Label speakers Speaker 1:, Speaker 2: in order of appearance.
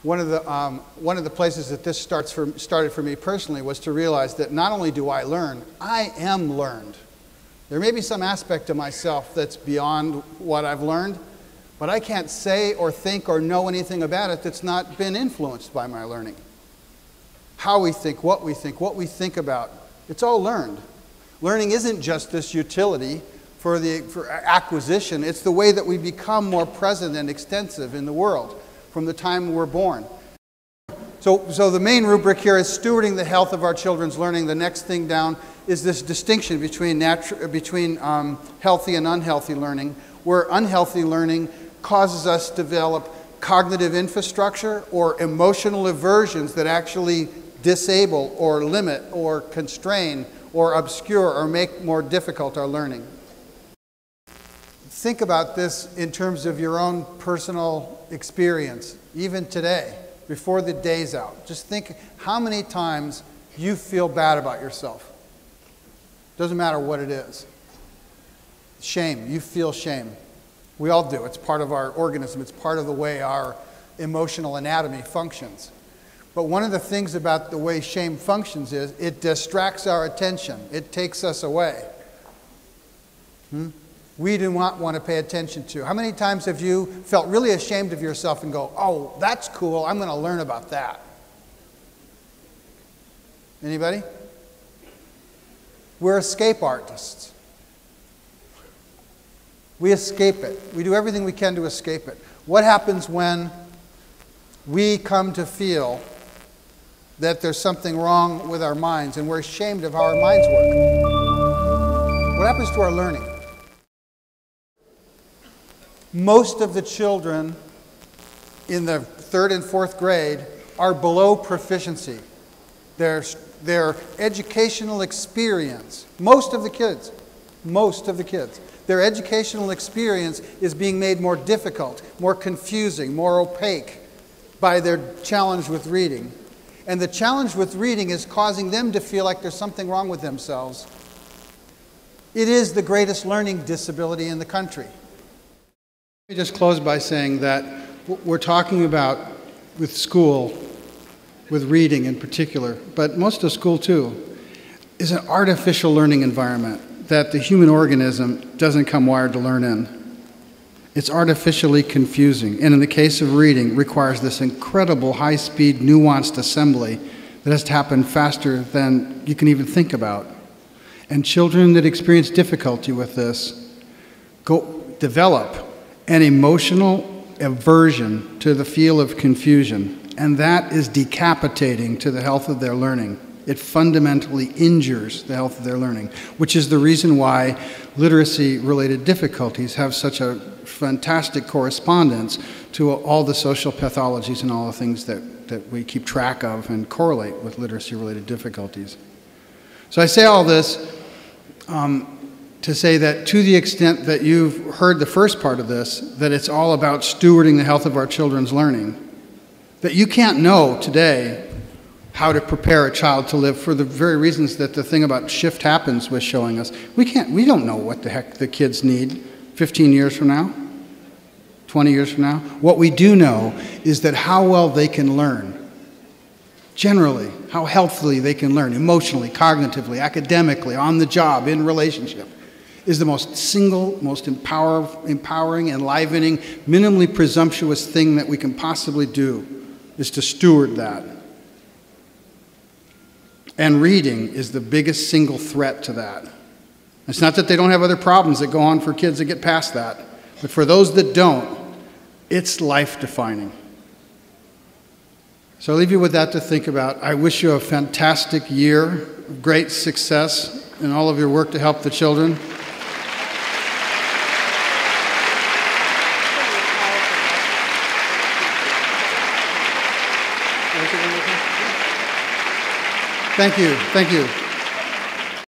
Speaker 1: One of the places that this started for me personally was to realize that not only do I learn, I am learned. There may be some aspect of myself that's beyond what I've learned, but I can't say or think or know anything about it that's not been influenced by my learning. How we think about, it's all learned. Learning isn't just this utility for acquisition, it's the way that we become more present and extensive in the world from the time we're born. So the main rubric here is stewarding the health of our children's learning. The next thing down is this distinction between healthy and unhealthy learning, where unhealthy learning causes us to develop cognitive infrastructure or emotional aversions that actually disable or limit or constrain or obscure or make more difficult our learning. Think about this in terms of your own personal experience, even today, before the day's out. Just think how many times you feel bad about yourself. Doesn't matter what it is. Shame, you feel shame. We all do. It's part of our organism. It's part of the way our emotional anatomy functions. But one of the things about the way shame functions is it distracts our attention. It takes us away. We do not want to pay attention to. How many times have you felt really ashamed of yourself and go, oh, that's cool, I'm going to learn about that? Anybody? We're escape artists. We escape it. We do everything we can to escape it. What happens when we come to feel that there's something wrong with our minds and we're ashamed of how our minds work? What happens to our learning? Most of the children in the 3rd and 4th grade are below proficiency. Their educational experience, most of the kids, their educational experience is being made more difficult, more confusing, more opaque by their challenge with reading. And the challenge with reading is causing them to feel like there's something wrong with themselves. It is the greatest learning disability in the country. Let me just close by saying that what we're talking about with school, with reading in particular, but most of school too, is an artificial learning environment that the human organism doesn't come wired to learn in. It's artificially confusing, and in the case of reading, requires this incredible high-speed, nuanced assembly that has to happen faster than you can even think about. And children that experience difficulty with this develop an emotional aversion to the feel of confusion, and that is decapitating to the health of their learning. It fundamentally injures the health of their learning, which is the reason why literacy-related difficulties have such a fantastic correspondence to all the social pathologies and all the things that we keep track of and correlate with literacy-related difficulties. So I say all this to say that to the extent that you've heard the first part of this, that it's all about stewarding the health of our children's learning, that you can't know today how to prepare a child to live for the very reasons that the thing about Shift Happens was showing us. We don't know what the heck the kids need 15 years from now, 20 years from now. What we do know is that how well they can learn, generally, how healthily they can learn, emotionally, cognitively, academically, on the job, in relationship, is the most empowering, enlivening, minimally presumptuous thing that we can possibly do, is to steward that. And reading is the biggest single threat to that. It's not that they don't have other problems that go on for kids that get past that, but for those that don't, it's life-defining. So I leave you with that to think about. I wish you a fantastic year, great success in all of your work to help the children. Thank you.